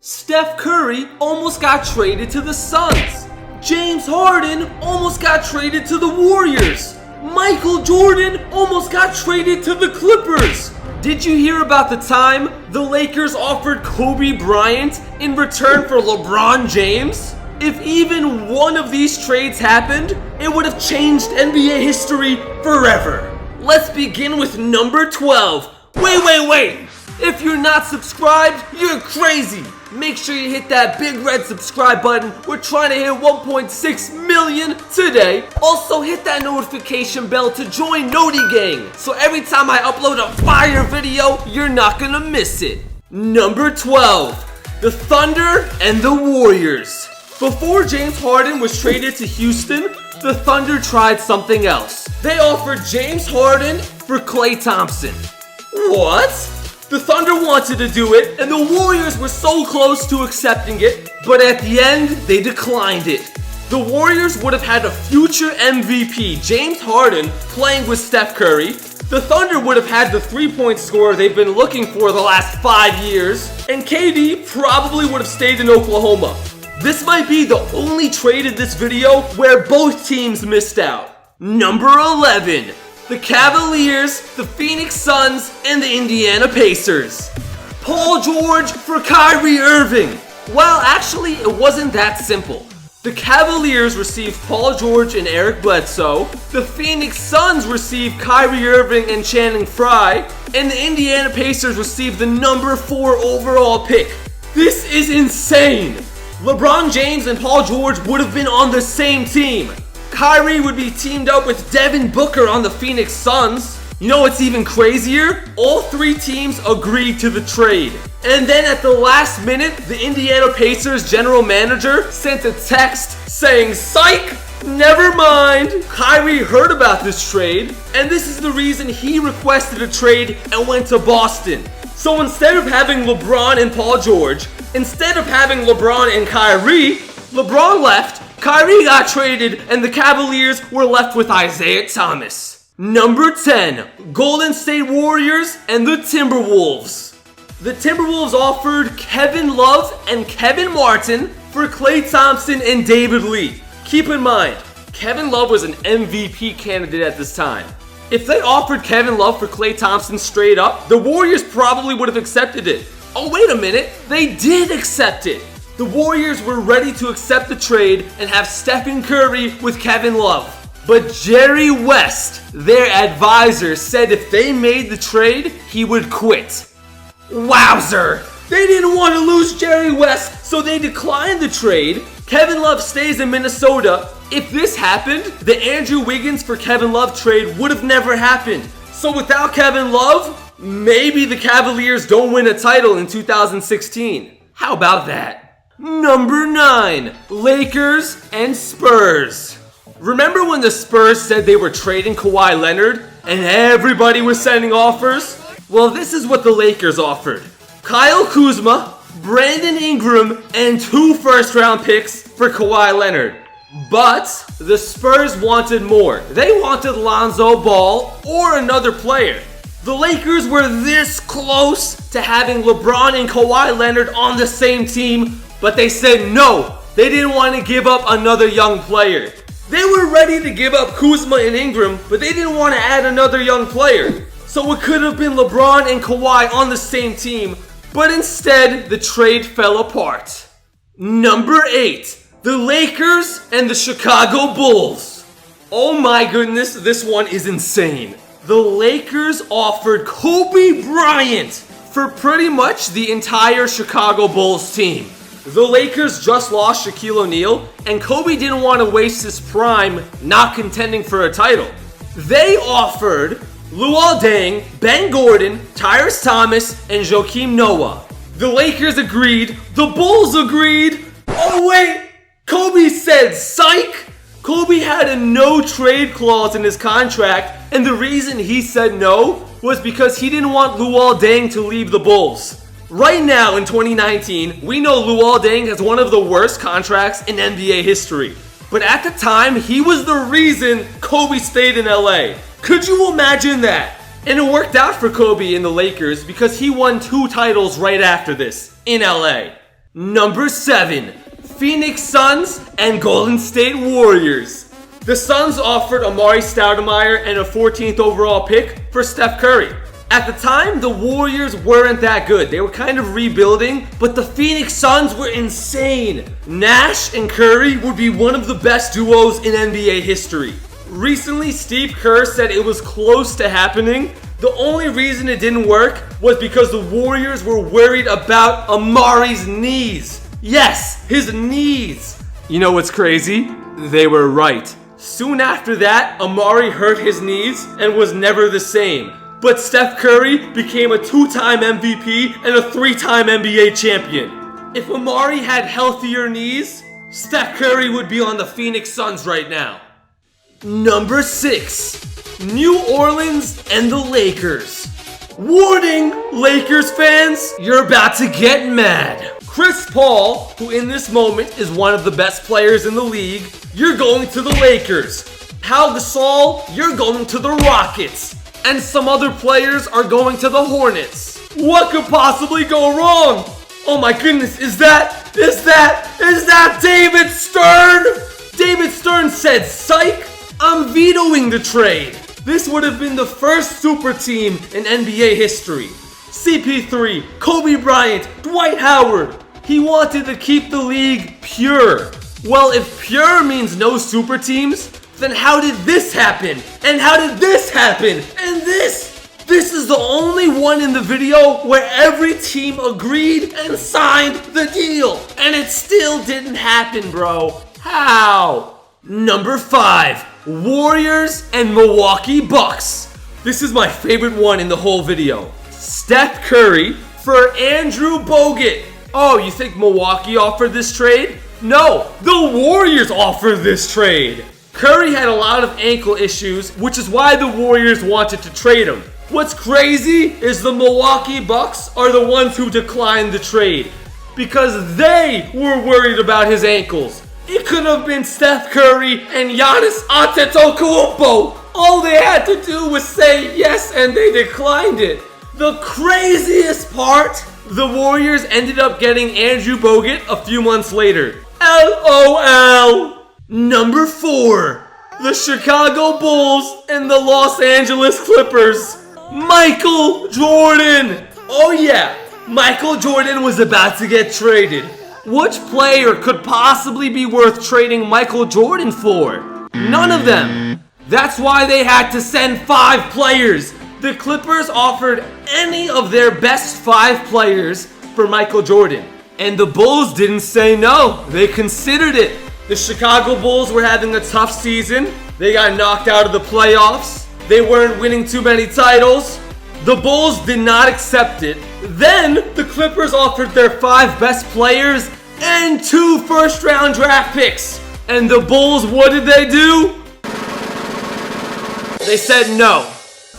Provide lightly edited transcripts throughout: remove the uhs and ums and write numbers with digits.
Steph Curry almost got traded to the Suns. James Harden almost got traded to the Warriors. Michael Jordan almost got traded to the Clippers. Did you hear about the time the Lakers offered Kobe Bryant in return for LeBron James? If even one of these trades happened, it would have changed NBA history forever. Let's begin with number 12. Wait. If you're not subscribed, you're crazy. Make sure you hit that big red subscribe button. We're trying to hit 1.6 million today. Also hit that notification bell to join Noti Gang. So every time I upload a fire video, you're not gonna miss it. Number 12. The Thunder and the Warriors. Before James Harden was traded to Houston, the Thunder tried something else. They offered James Harden for Klay Thompson. What? The Thunder wanted to do it, and the Warriors were so close to accepting it, but at the end, they declined it. The Warriors would have had a future MVP, James Harden, playing with Steph Curry. The Thunder would have had the three-point scorer they've been looking for the last 5 years, and KD probably would have stayed in Oklahoma. This might be the only trade in this video where both teams missed out. Number 11. The Cavaliers, the Phoenix Suns, and the Indiana Pacers. Paul George for Kyrie Irving. Well, actually, it wasn't that simple. The Cavaliers received Paul George and Eric Bledsoe. The Phoenix Suns received Kyrie Irving and Channing Frye. And the Indiana Pacers received the number 4 overall pick. This is insane. LeBron James and Paul George would have been on the same team. Kyrie would be teamed up with Devin Booker on the Phoenix Suns. You know what's even crazier? All 3 teams agreed to the trade. And then at the last minute, the Indiana Pacers general manager sent a text saying, "Psych! Never mind." Kyrie heard about this trade, and this is the reason he requested a trade and went to Boston. So instead of having LeBron and Paul George, instead of having LeBron and Kyrie, LeBron left, Kyrie got traded, and the Cavaliers were left with Isaiah Thomas. Number 10. Golden State Warriors and the Timberwolves. The Timberwolves offered Kevin Love and Kevin Martin for Klay Thompson and David Lee. Keep in mind, Kevin Love was an MVP candidate at this time. If they offered Kevin Love for Klay Thompson straight up, the Warriors probably would have accepted it. Oh, wait a minute, they did accept it. The Warriors were ready to accept the trade and have Stephen Curry with Kevin Love. But Jerry West, their advisor, said if they made the trade, he would quit. Wowzer! They didn't want to lose Jerry West, so they declined the trade. Kevin Love stays in Minnesota. If this happened, the Andrew Wiggins for Kevin Love trade would have never happened. So without Kevin Love, maybe the Cavaliers don't win a title in 2016. How about that? Number 9. Lakers and Spurs. Remember when the Spurs said they were trading Kawhi Leonard and everybody was sending offers? Well, this is what the Lakers offered. Kyle Kuzma, Brandon Ingram, and 2 first-round picks for Kawhi Leonard. But the Spurs wanted more. They wanted Lonzo Ball or another player. The Lakers were this close to having LeBron and Kawhi Leonard on the same team, but they said no. They didn't want to give up another young player. They were ready to give up Kuzma and Ingram, but they didn't want to add another young player. So it could have been LeBron and Kawhi on the same team, but instead the trade fell apart. Number 8. The Lakers and the Chicago Bulls. Oh my goodness, this one is insane. The Lakers offered Kobe Bryant for pretty much the entire Chicago Bulls team. The Lakers just lost Shaquille O'Neal, and Kobe didn't want to waste his prime not contending for a title. They offered Luol Deng, Ben Gordon, Tyrese Thomas, and Joakim Noah. The Lakers agreed. The Bulls agreed. Oh wait, Kobe said psych. Kobe had a no-trade clause in his contract, and the reason he said no was because he didn't want Luol Deng to leave the Bulls. Right now in 2019, we know Luol Deng has one of the worst contracts in NBA history. But at the time, he was the reason Kobe stayed in LA. Could you imagine that? And it worked out for Kobe in the Lakers because he won 2 titles right after this in LA. Number 7. Phoenix Suns and Golden State Warriors. The Suns offered Amari Stoudemire and a 14th overall pick for Steph Curry. At the time, the Warriors weren't that good. They were kind of rebuilding, but the Phoenix Suns were insane. Nash and Curry would be one of the best duos in NBA history. Recently, Steve Kerr said it was close to happening. The only reason it didn't work was because the Warriors were worried about Amari's knees. Yes, his knees. You know what's crazy? They were right. Soon after that, Amari hurt his knees and was never the same. But Steph Curry became a 2-time MVP and a 3-time NBA champion. If Amari had healthier knees, Steph Curry would be on the Phoenix Suns right now. Number 6. New Orleans and the Lakers. Warning, Lakers fans, you're about to get mad. Chris Paul, who in this moment is one of the best players in the league, you're going to the Lakers. Pau Gasol, you're going to the Rockets. And some other players are going to the Hornets. What could possibly go wrong? Oh my goodness, is that David Stern? David Stern said, psych, I'm vetoing the trade. This would have been the first super team in NBA history. CP3, Kobe Bryant, Dwight Howard. He wanted to keep the league pure. Well, if pure means no super teams, then how did this happen? And how did this happen? And this? This is the only one in the video where every team agreed and signed the deal. And it still didn't happen, bro. How? Number 5. Warriors and Milwaukee Bucks. This is my favorite one in the whole video. Steph Curry for Andrew Bogut. Oh, you think Milwaukee offered this trade? No, the Warriors offered this trade. Curry had a lot of ankle issues, which is why the Warriors wanted to trade him. What's crazy is the Milwaukee Bucks are the ones who declined the trade because they were worried about his ankles. It could have been Steph Curry and Giannis Antetokounmpo. All they had to do was say yes and they declined it. The craziest part, the Warriors ended up getting Andrew Bogut a few months later. LOL. Number 4. The Chicago Bulls and the Los Angeles Clippers. Michael Jordan. Oh yeah, Michael Jordan was about to get traded. Which player could possibly be worth trading Michael Jordan for? None of them. That's why they had to send 5 players. The Clippers offered any of their best 5 players for Michael Jordan. And the Bulls didn't say no. They considered it. The Chicago Bulls were having a tough season. They got knocked out of the playoffs. They weren't winning too many titles. The Bulls did not accept it. Then the Clippers offered their 5 best players and 2 first-round draft picks. And the Bulls, what did they do? They said no.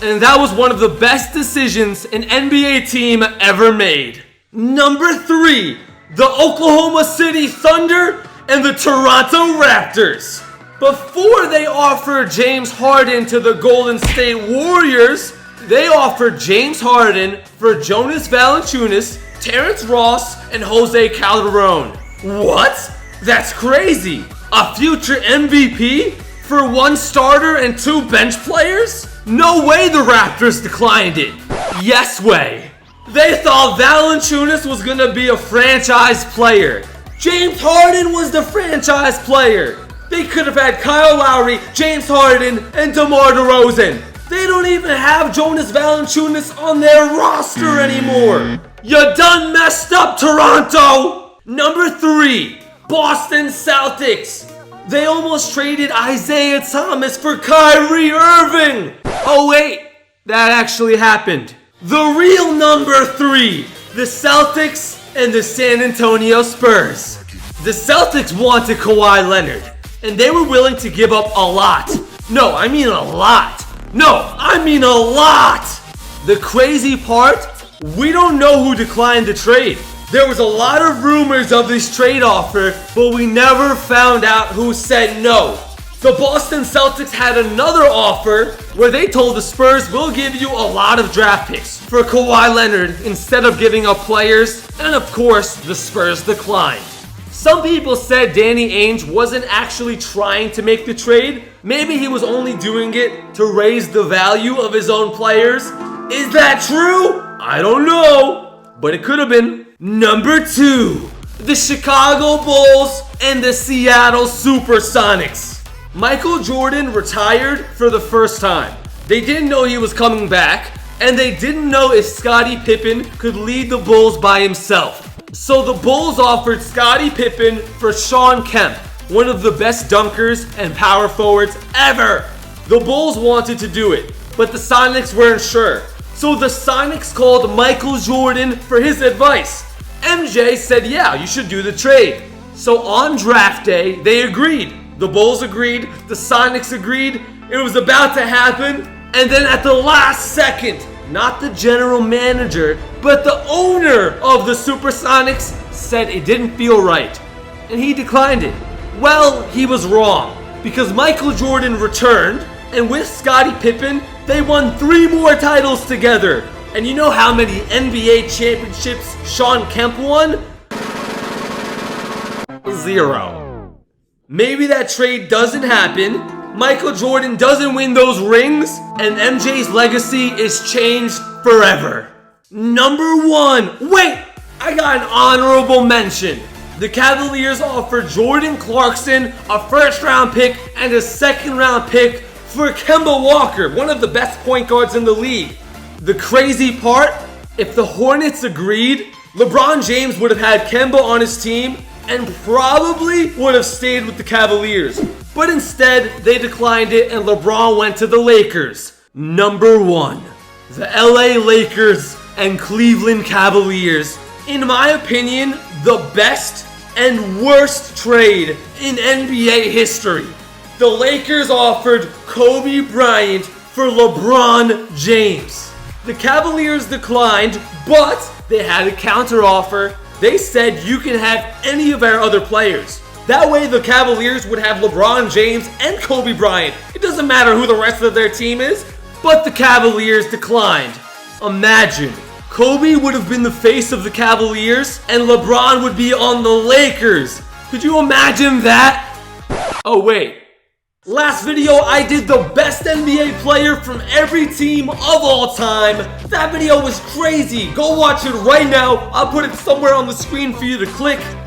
And that was one of the best decisions an NBA team ever made. Number 3, the Oklahoma City Thunder and the Toronto Raptors. Before they offered James Harden to the Golden State Warriors, they offered James Harden for Jonas Valanciunas, Terrence Ross, and Jose Calderon. What? That's crazy. A future MVP for 1 starter and 2 bench players? No way the Raptors declined it. Yes way. They thought Valanciunas was gonna be a franchise player. James Harden was the franchise player. They could have had Kyle Lowry, James Harden, and DeMar DeRozan. They don't even have Jonas Valanciunas on their roster anymore. You done messed up, Toronto. Number 3, Boston Celtics. They almost traded Isaiah Thomas for Kyrie Irving. Oh wait, that actually happened. The real number 3, the Celtics and the San Antonio Spurs. The Celtics wanted Kawhi Leonard, and they were willing to give up a lot. No, I mean a lot. No, I mean a lot. The crazy part, we don't know who declined the trade. There was a lot of rumors of this trade offer, but we never found out who said no. The Boston Celtics had another offer where they told the Spurs, we'll give you a lot of draft picks for Kawhi Leonard instead of giving up players, and of course, the Spurs declined. Some people said Danny Ainge wasn't actually trying to make the trade. Maybe he was only doing it to raise the value of his own players. Is that true? I don't know, but it could have been. Number 2, the Chicago Bulls and the Seattle Supersonics. Michael Jordan retired for the first time. They didn't know he was coming back, and they didn't know if Scottie Pippen could lead the Bulls by himself. So the Bulls offered Scottie Pippen for Shawn Kemp, one of the best dunkers and power forwards ever. The Bulls wanted to do it, but the Sonics weren't sure. So the Sonics called Michael Jordan for his advice. MJ said, yeah, you should do the trade. So on draft day, they agreed. The Bulls agreed, the Sonics agreed, it was about to happen, and then at the last second, not the general manager, but the owner of the Supersonics said it didn't feel right, and he declined it. Well, he was wrong, because Michael Jordan returned, and with Scottie Pippen, they won 3 more titles together. And you know how many NBA championships Shawn Kemp won? 0. Maybe that trade doesn't happen, Michael Jordan doesn't win those rings, and MJ's legacy is changed forever. Number 1. Wait! I got an honorable mention. The Cavaliers offered Jordan Clarkson a first-round pick and a second-round pick for Kemba Walker, one of the best point guards in the league. The crazy part, if the Hornets agreed, LeBron James would have had Kemba on his team and probably would have stayed with the Cavaliers. But instead, they declined it and LeBron went to the Lakers. Number 1. The LA Lakers and Cleveland Cavaliers. In my opinion, the best and worst trade in NBA history. The Lakers offered Kobe Bryant for LeBron James. The Cavaliers declined, but they had a counteroffer. They said you can have any of our other players. That way the Cavaliers would have LeBron James and Kobe Bryant. It doesn't matter who the rest of their team is, but the Cavaliers declined. Imagine, Kobe would have been the face of the Cavaliers and LeBron would be on the Lakers. Could you imagine that? Oh wait. Last video, I did the best NBA player from every team of all time. That video was crazy. Go watch it right now. I'll put it somewhere on the screen for you to click.